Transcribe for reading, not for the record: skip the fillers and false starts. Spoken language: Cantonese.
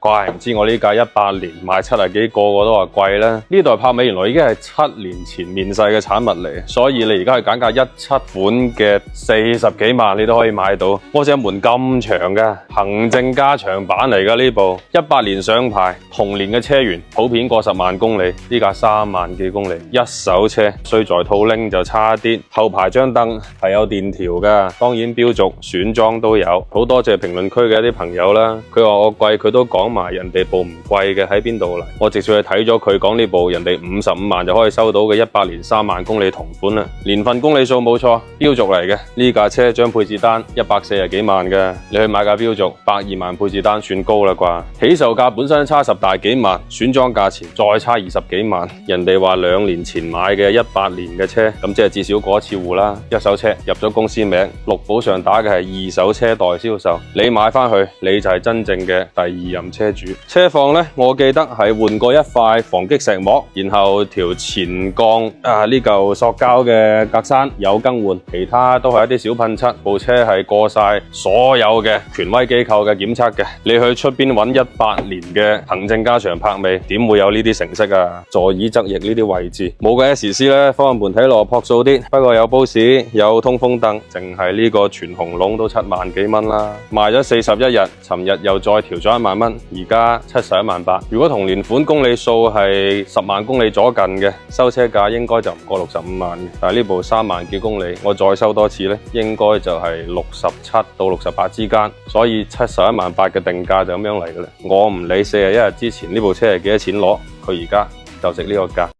怪唔知我呢架18年賣70幾個都話貴啦。呢台柏美原來已經係7年前面世嘅產物嚟，所以你而家去揀架17款嘅40幾萬你都可以買到。我隻門咁長嘅行政加長版嚟噶，呢部18年上牌，同年嘅車源普遍過10萬公里，呢架3萬幾公里一手車，衰在套拎就差啲。後排張凳係有電調噶，當然標續選裝都有。好多謝評論區嘅一啲朋友啦，佢話我貴，佢都講埋人哋部唔貴嘅喺邊度嚟，我直接去睇咗佢講呢部人哋55萬就可以收到嘅18年3萬公里同款啦，年份公里數冇錯，標續嚟嘅。呢架車張配置單140幾萬嘅，你去買架標續120萬配置單算高啦啩？起售價本身差10大幾萬，選裝價錢再差20幾萬，人哋話2年前買嘅18年嘅車，咁即係至少過一次戶啦。一手車入咗公司名，綠簿上打嘅係二手車代銷售，你買翻去你就係真正嘅第2任車主。車況呢，我記得係換過一塊防擊石膜，然後條前槓呢嚿塑膠嘅格柵有更換，其他都係一啲小噴漆。部車係過晒所有嘅權威機構嘅檢測嘅。你去出邊揾18年嘅行政加長柏美，點會有呢啲成色啊？座椅側翼呢啲位置冇個 SC 咧，方向盤睇落樸素啲，不過有保士，有通風燈，淨係呢個全紅龍都7萬幾蚊啦。賣咗41日，尋日又再調咗1萬蚊，而家71萬8。如果同年款公里數係10萬公里左近嘅，收車價應該就唔過65萬嘅。但係呢部3萬幾公里，我再收多次呢，應該就係67到68之間。所以71萬8嘅定價就咁樣嚟嘅啦。我唔理41日之前呢部車係幾多錢攞，佢而家就值呢個價。